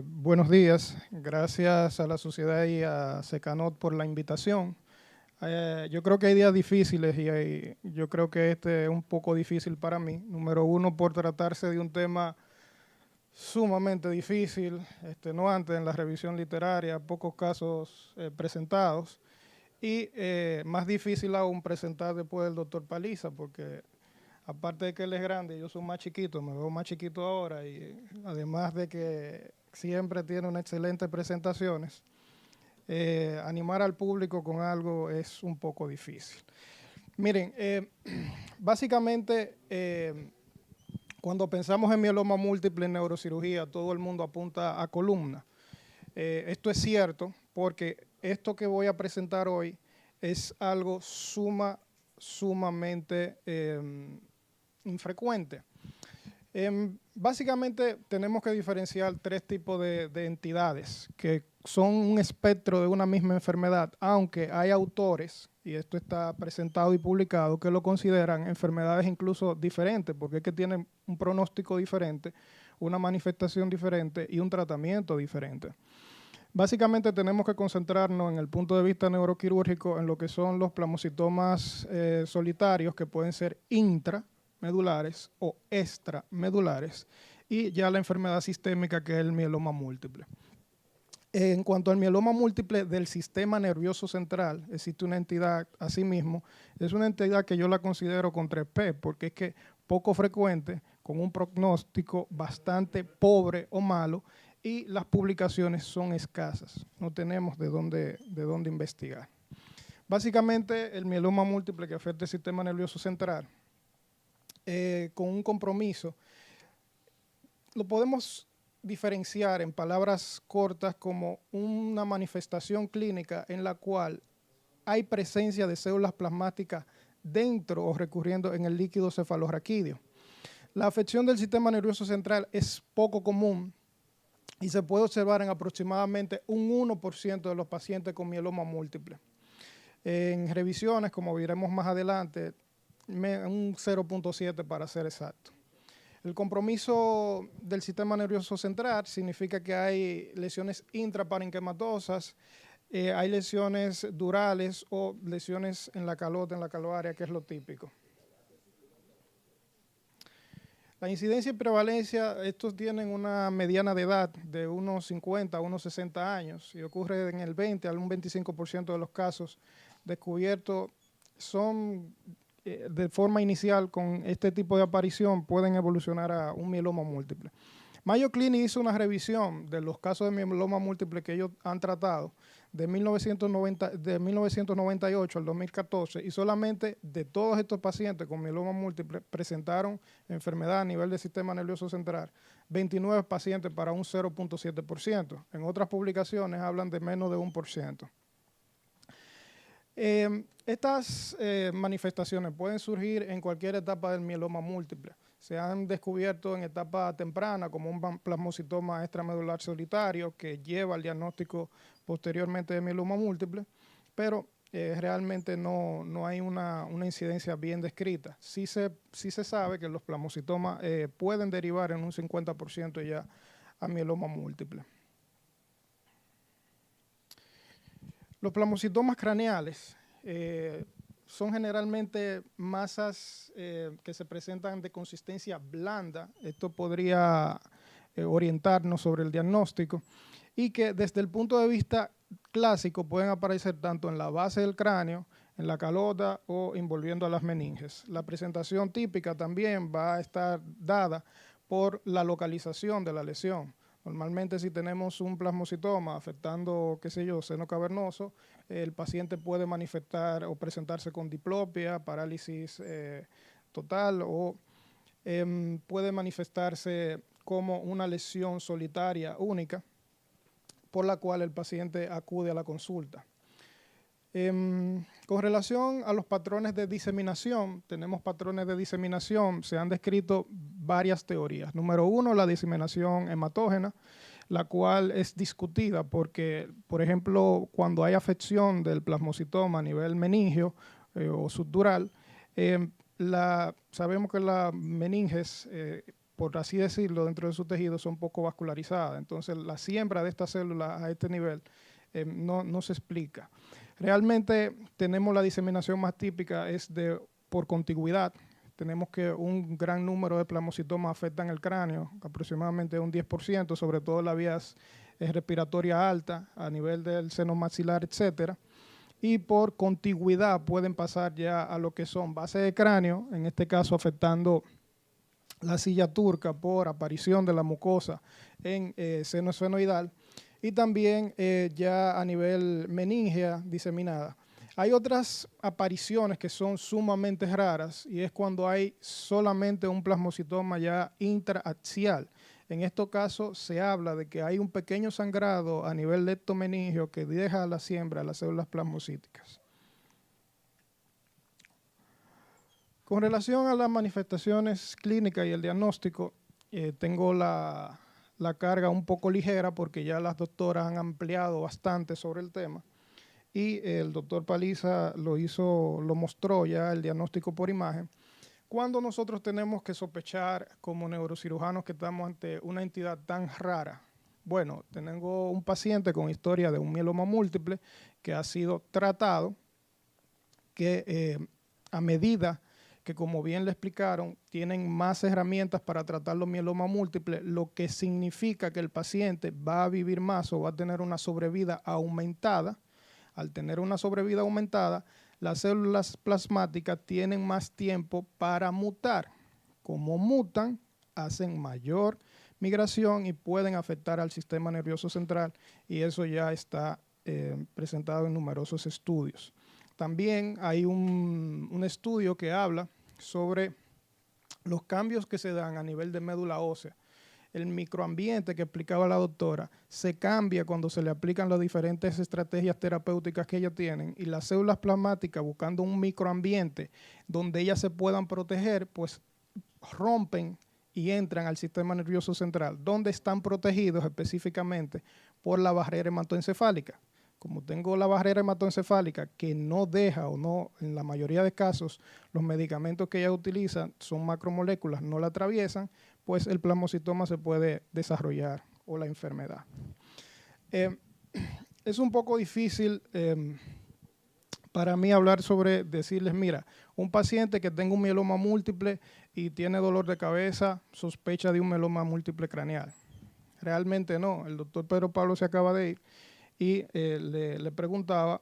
Buenos días, gracias a la sociedad y a Secanot por la invitación. Yo creo que hay días difíciles y yo creo que este es un poco difícil para mí. Número uno, por tratarse de un tema sumamente difícil, no antes en la revisión literaria, pocos casos presentados. Y más difícil aún presentar después del doctor Paliza, porque aparte de que él es grande, yo soy más chiquito, me veo más chiquito ahora y además de que siempre tiene unas excelentes presentaciones, animar al público con algo es un poco difícil. Miren, básicamente cuando pensamos en mieloma múltiple en neurocirugía, todo el mundo apunta a columna. Esto es cierto porque esto que voy a presentar hoy es algo sumamente infrecuente. Básicamente tenemos que diferenciar tres tipos de entidades que son un espectro de una misma enfermedad, aunque hay autores, y esto está presentado y publicado, que lo consideran enfermedades incluso diferentes, porque es que tienen un pronóstico diferente, una manifestación diferente y un tratamiento diferente. Básicamente tenemos que concentrarnos en el punto de vista neuroquirúrgico en lo que son los plasmocitomas solitarios, que pueden ser intramedulares o extramedulares, y ya la enfermedad sistémica, que es el mieloma múltiple. En cuanto al mieloma múltiple del sistema nervioso central, existe una entidad asimismo, es una entidad que yo la considero con 3P, porque es que poco frecuente, con un pronóstico bastante pobre o malo, y las publicaciones son escasas, no tenemos de dónde investigar. Básicamente, el mieloma múltiple que afecta el sistema nervioso central, con un compromiso, lo podemos diferenciar en palabras cortas como una manifestación clínica en la cual hay presencia de células plasmáticas dentro o recurriendo en el líquido cefalorraquídeo. La afección del sistema nervioso central es poco común y se puede observar en aproximadamente un 1% de los pacientes con mieloma múltiple. En revisiones, como veremos más adelante, un 0.7 para ser exacto. El compromiso del sistema nervioso central significa que hay lesiones intraparenquimatosas, hay lesiones durales o lesiones en la calota, en la caloárea, que es lo típico. La incidencia y prevalencia, estos tienen una mediana de edad de unos 50 a unos 60 años y ocurre en el 20 al un 25% de los casos descubiertos son de forma inicial con este tipo de aparición pueden evolucionar a un mieloma múltiple. Mayo Clinic hizo una revisión de los casos de mieloma múltiple que ellos han tratado de 1998 al 2014 y solamente de todos estos pacientes con mieloma múltiple presentaron enfermedad a nivel del sistema nervioso central, 29 pacientes para un 0.7%. En otras publicaciones hablan de menos de 1%. Estas manifestaciones pueden surgir en cualquier etapa del mieloma múltiple. Se han descubierto en etapa temprana como un plasmocitoma extramedular solitario que lleva al diagnóstico posteriormente de mieloma múltiple, pero realmente no hay una incidencia bien descrita. Sí se sabe que los plasmocitomas pueden derivar en un 50% ya a mieloma múltiple. Los plasmocitomas craneales son generalmente masas que se presentan de consistencia blanda. Esto podría orientarnos sobre el diagnóstico y que desde el punto de vista clásico pueden aparecer tanto en la base del cráneo, en la calota o envolviendo a las meninges. La presentación típica también va a estar dada por la localización de la lesión. Normalmente si tenemos un plasmocitoma afectando, qué sé yo, seno cavernoso, el paciente puede manifestar o presentarse con diplopia, parálisis total o puede manifestarse como una lesión solitaria única por la cual el paciente acude a la consulta. Con relación a los patrones de diseminación, tenemos patrones de diseminación, se han descrito varias teorías. Número uno, la diseminación hematógena, la cual es discutida porque, por ejemplo, cuando hay afección del plasmocitoma a nivel meningio o subdural, sabemos que la meninges por así decirlo, dentro de su tejido son poco vascularizadas. Entonces, la siembra de estas células a este nivel no se explica. Realmente tenemos la diseminación más típica es por contigüidad. Tenemos que un gran número de plasmocitomas afectan el cráneo, aproximadamente un 10%, sobre todo la vía respiratoria alta, a nivel del seno maxilar, etcétera. Y por contigüidad pueden pasar ya a lo que son bases de cráneo, en este caso afectando la silla turca por aparición de la mucosa en seno esfenoidal, y también ya a nivel meningea diseminada. Hay otras apariciones que son sumamente raras y es cuando hay solamente un plasmocitoma ya intraaxial. En estos casos se habla de que hay un pequeño sangrado a nivel leptomeningio que deja a la siembra las células plasmocíticas. Con relación a las manifestaciones clínicas y el diagnóstico, tengo la carga un poco ligera porque ya las doctoras han ampliado bastante sobre el tema. Y el doctor Paliza lo mostró ya el diagnóstico por imagen. Cuando nosotros tenemos que sospechar como neurocirujanos que estamos ante una entidad tan rara, bueno, tengo un paciente con historia de un mieloma múltiple que ha sido tratado, que a medida que, como bien le explicaron, tienen más herramientas para tratar los mielomas múltiples, lo que significa que el paciente va a vivir más o va a tener una sobrevida aumentada. Al tener una sobrevida aumentada, las células plasmáticas tienen más tiempo para mutar. Como mutan, hacen mayor migración y pueden afectar al sistema nervioso central, y eso ya está presentado en numerosos estudios. También hay un estudio que habla sobre los cambios que se dan a nivel de médula ósea. El microambiente que explicaba la doctora se cambia cuando se le aplican las diferentes estrategias terapéuticas que ellas tienen, y las células plasmáticas, buscando un microambiente donde ellas se puedan proteger, pues rompen y entran al sistema nervioso central, donde están protegidos específicamente por la barrera hematoencefálica. Como tengo la barrera hematoencefálica que no deja, o no, en la mayoría de casos, los medicamentos que ella utiliza son macromoléculas, no la atraviesan, pues el plasmocitoma se puede desarrollar o la enfermedad. Es un poco difícil para mí hablar sobre decirles, mira, un paciente que tenga un mieloma múltiple y tiene dolor de cabeza, sospecha de un mieloma múltiple craneal. Realmente no. El doctor Pedro Pablo se acaba de ir y le preguntaba,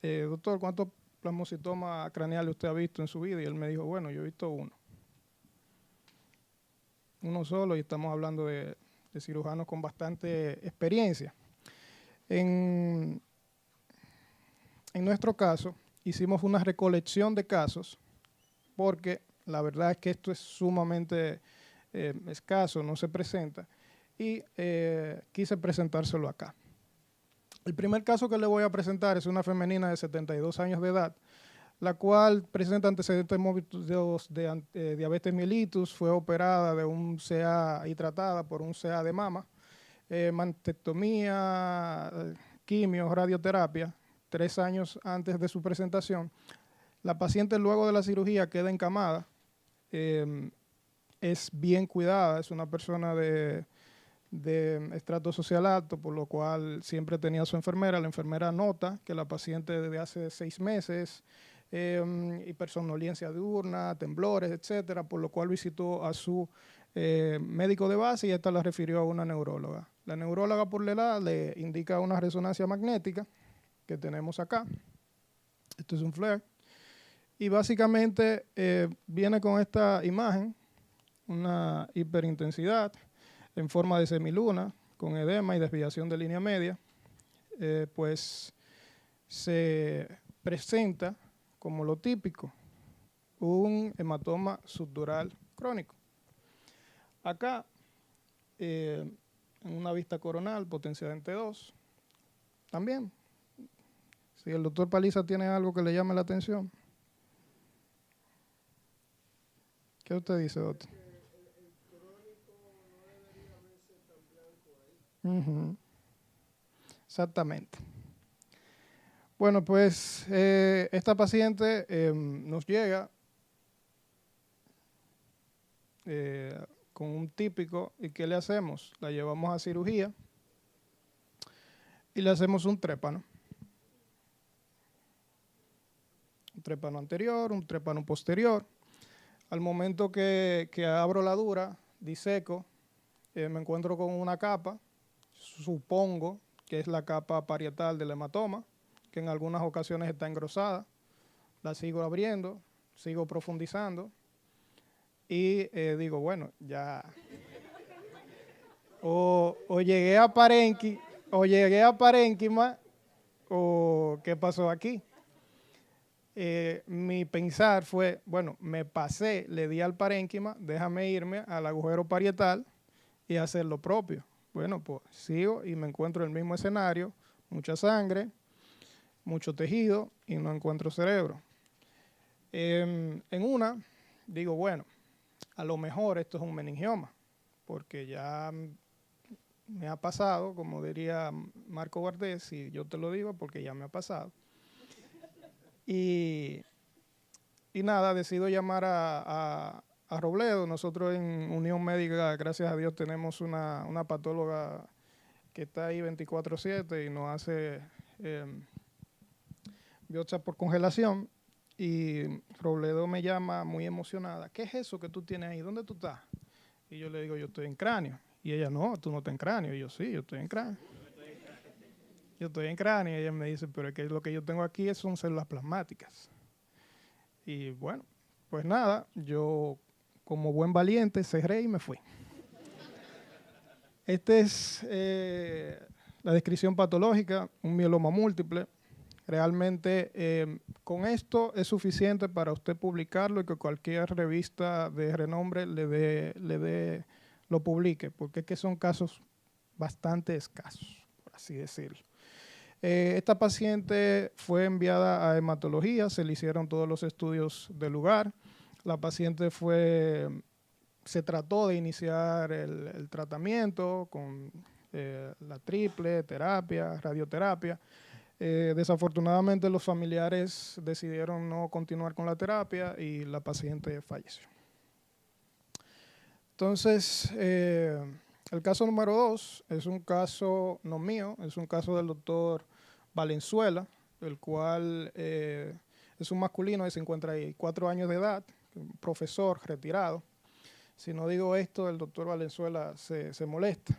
doctor, ¿cuántos plasmocitomas craneales usted ha visto en su vida? Y él me dijo, bueno, yo he visto uno solo, y estamos hablando de cirujanos con bastante experiencia. En nuestro caso, hicimos una recolección de casos porque la verdad es que esto es sumamente escaso, no se presenta, y quise presentárselo acá. El primer caso que le voy a presentar es una femenina de 72 años de edad, la cual presenta antecedentes mórbicos de diabetes mellitus, fue operada de un CA y tratada por un CA de mama, mastectomía, quimio, radioterapia, 3 años antes de su presentación. La paciente luego de la cirugía queda encamada, es bien cuidada, es una persona de estrato social alto, por lo cual siempre tenía a su enfermera. La enfermera nota que la paciente desde hace 6 meses, hipersomnolencia diurna, temblores, etcétera, por lo cual visitó a su médico de base y esta la refirió a una neuróloga. La neuróloga, por la edad, le indica una resonancia magnética que tenemos acá. Esto es un FLAIR. Y básicamente viene con esta imagen, una hiperintensidad en forma de semiluna, con edema y desviación de línea media, pues se presenta como lo típico, un hematoma subdural crónico. Acá, en una vista coronal potenciada en T2, también, si el doctor Paliza tiene algo que le llame la atención. ¿Qué usted dice, doctor? Exactamente. Bueno, pues esta paciente nos llega con un típico. ¿Y qué le hacemos? La llevamos a cirugía y le hacemos un trépano. Un trépano anterior, un trépano posterior. Al momento que abro la dura, diseco, me encuentro con una capa, supongo que es la capa parietal del hematoma, que en algunas ocasiones está engrosada. La sigo abriendo, sigo profundizando y digo, bueno, ya o llegué a parénquima o qué pasó aquí. Mi pensar fue, bueno, me pasé, le di al parénquima, déjame irme al agujero parietal y hacer lo propio. Bueno, pues sigo y me encuentro en el mismo escenario, mucha sangre, mucho tejido y no encuentro cerebro. En una, digo, bueno, a lo mejor esto es un meningioma, porque ya me ha pasado, como diría Marco Vardés, y yo te lo digo porque ya me ha pasado. Y nada, decido llamar a Robledo. Nosotros en Unión Médica, gracias a Dios, tenemos una patóloga que está ahí 24/7 y nos hace biopsia por congelación. Y Robledo me llama muy emocionada. ¿Qué es eso que tú tienes ahí? ¿Dónde tú estás? Y yo le digo, yo estoy en cráneo. Y ella, no, tú no estás en cráneo. Y yo, sí, yo estoy en cráneo. Yo estoy en cráneo. Y ella me dice, pero es que lo que yo tengo aquí son células plasmáticas. Y bueno, pues nada, yo como buen valiente cerré y me fui. Esta es la descripción patológica, un mieloma múltiple. Realmente con esto es suficiente para usted publicarlo y que cualquier revista de renombre lo publique, porque es que son casos bastante escasos, por así decirlo. Esta paciente fue enviada a hematología, se le hicieron todos los estudios del lugar. La paciente se trató de iniciar el tratamiento con la triple, terapia, radioterapia. Desafortunadamente los familiares decidieron no continuar con la terapia y la paciente falleció. Entonces, el caso número 2 es un caso no mío, es un caso del doctor Valenzuela, el cual es un masculino de 54 años de edad, profesor retirado. Si no digo esto, el doctor Valenzuela se molesta.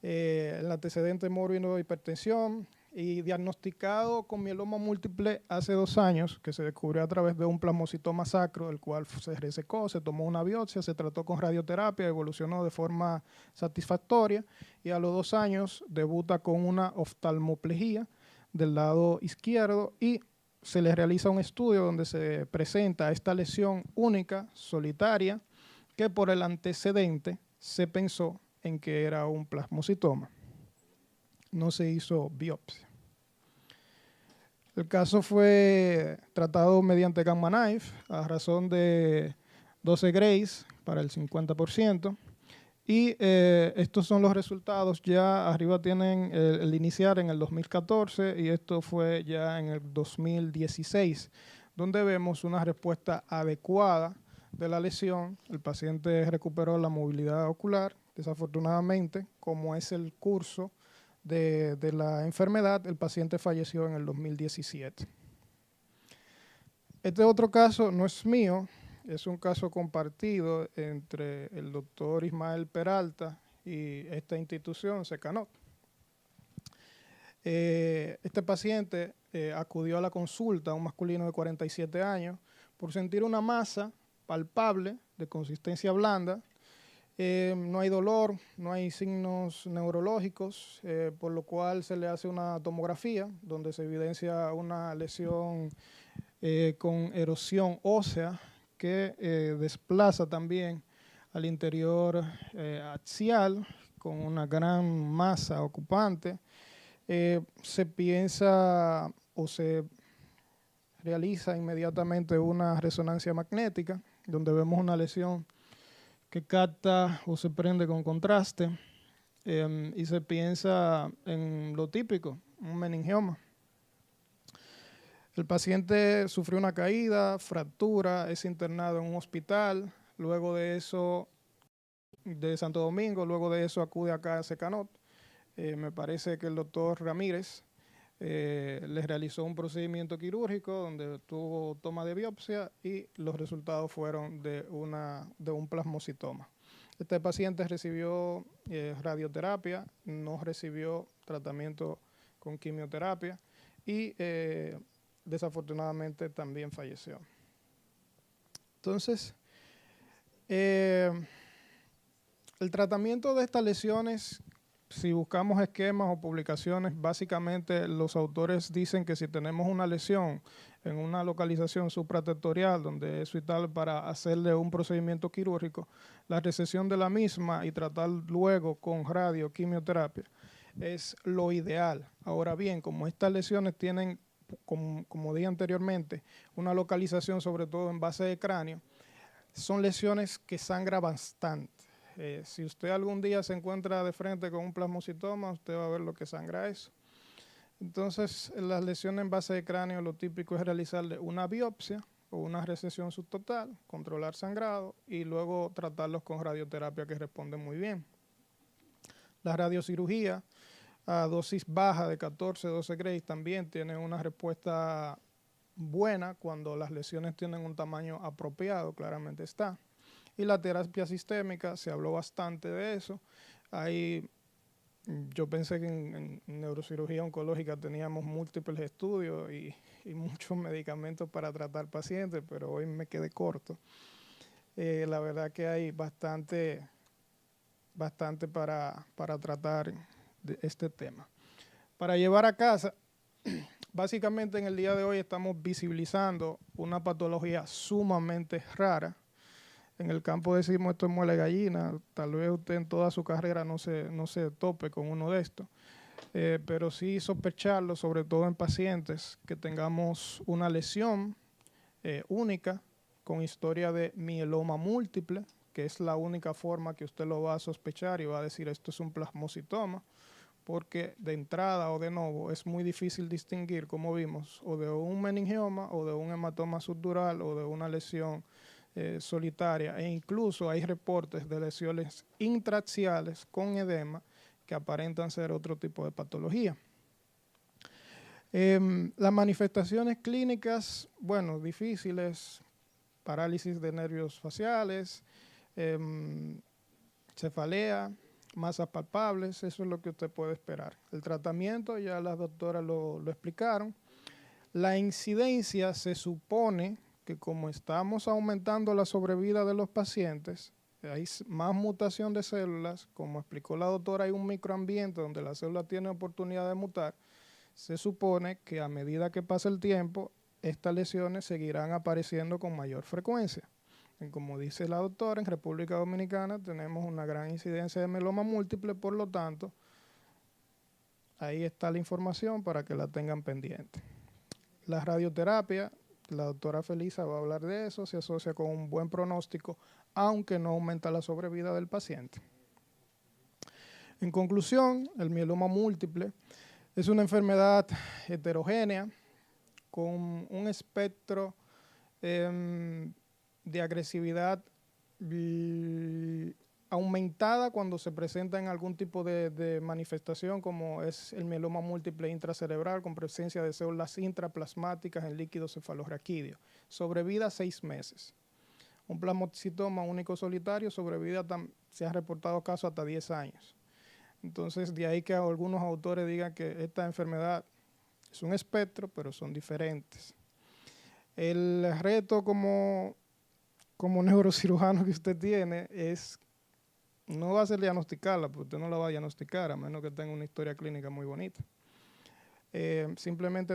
El antecedente mórbido de hipertensión y diagnosticado con mieloma múltiple hace 2 años, que se descubrió a través de un plasmocitoma sacro, el cual se resecó, se tomó una biopsia, se trató con radioterapia, evolucionó de forma satisfactoria y a los 2 años debuta con una oftalmoplegia del lado izquierdo y se le realiza un estudio donde se presenta esta lesión única, solitaria, que por el antecedente se pensó en que era un plasmocitoma. No se hizo biopsia. El caso fue tratado mediante gamma knife a razón de 12 grays para el 50%. Y estos son los resultados. Ya arriba tienen el iniciar en el 2014 y esto fue ya en el 2016, donde vemos una respuesta adecuada de la lesión. El paciente recuperó la movilidad ocular. Desafortunadamente, como es el curso de la enfermedad, el paciente falleció en el 2017. Este otro caso no es mío, es un caso compartido entre el doctor Ismael Peralta y esta institución, Secanot. Este paciente acudió a la consulta, un masculino de 47 años, por sentir una masa palpable de consistencia blanda. No hay dolor, no hay signos neurológicos, por lo cual se le hace una tomografía donde se evidencia una lesión con erosión ósea que desplaza también al interior axial con una gran masa ocupante. Se piensa o se realiza inmediatamente una resonancia magnética donde vemos una lesión que capta o se prende con contraste y se piensa en lo típico, un meningioma. El paciente sufrió una caída, fractura, es internado en un hospital, luego de eso de Santo Domingo, luego de eso acude acá a Secanot. Me parece que el doctor Ramírez les realizó un procedimiento quirúrgico donde tuvo toma de biopsia y los resultados fueron de un plasmocitoma. Este paciente recibió radioterapia, no recibió tratamiento con quimioterapia y desafortunadamente también falleció. Entonces, el tratamiento de estas lesiones, si buscamos esquemas o publicaciones, básicamente los autores dicen que si tenemos una lesión en una localización supratentorial donde es vital para hacerle un procedimiento quirúrgico, la resección de la misma y tratar luego con radioquimioterapia es lo ideal. Ahora bien, como estas lesiones tienen, como dije anteriormente, una localización sobre todo en base de cráneo, son lesiones que sangran bastante. Si usted algún día se encuentra de frente con un plasmocitoma, usted va a ver lo que sangra eso. Entonces, en las lesiones en base de cráneo, lo típico es realizarle una biopsia o una resección subtotal, controlar sangrado y luego tratarlos con radioterapia, que responde muy bien. La radiocirugía a dosis baja de 14-12 Gray también tiene una respuesta buena cuando las lesiones tienen un tamaño apropiado, claramente está. Y la terapia sistémica, se habló bastante de eso. Ahí yo pensé que en neurocirugía oncológica teníamos múltiples estudios y muchos medicamentos para tratar pacientes, pero hoy me quedé corto. La verdad que hay bastante para tratar de este tema. Para llevar a casa, básicamente en el día de hoy estamos visibilizando una patología sumamente rara. En el campo decimos esto es muela de gallina, tal vez usted en toda su carrera no se tope con uno de estos, pero sí sospecharlo, sobre todo en pacientes que tengamos una lesión única con historia de mieloma múltiple, que es la única forma que usted lo va a sospechar y va a decir esto es un plasmocitoma, porque de entrada o de nuevo es muy difícil distinguir, como vimos, o de un meningioma o de un hematoma subdural o de una lesión solitaria, e incluso hay reportes de lesiones intraaxiales con edema que aparentan ser otro tipo de patología. Las manifestaciones clínicas, bueno, difíciles, parálisis de nervios faciales, cefalea, masas palpables, eso es lo que usted puede esperar. El tratamiento, ya las doctoras lo explicaron. La incidencia se supone que como estamos aumentando la sobrevida de los pacientes, hay más mutación de células, como explicó la doctora, hay un microambiente donde la célula tiene oportunidad de mutar, se supone que a medida que pasa el tiempo, estas lesiones seguirán apareciendo con mayor frecuencia. Y como dice la doctora, en República Dominicana tenemos una gran incidencia de mieloma múltiple, por lo tanto, ahí está la información para que la tengan pendiente. La radioterapia, la doctora Felisa va a hablar de eso, se asocia con un buen pronóstico, aunque no aumenta la sobrevida del paciente. En conclusión, el mieloma múltiple es una enfermedad heterogénea con un espectro de agresividad aumentada cuando se presenta en algún tipo de manifestación, como es el mieloma múltiple intracerebral con presencia de células intraplasmáticas en líquido cefalorraquídeo. Sobrevida 6 meses. Un plasmocitoma único solitario, sobrevida, se han reportado casos hasta 10 años. Entonces, de ahí que algunos autores digan que esta enfermedad es un espectro, pero son diferentes. El reto como neurocirujano que usted tiene es, no va a ser diagnosticarla, porque usted no la va a diagnosticar, a menos que tenga una historia clínica muy bonita. Simplemente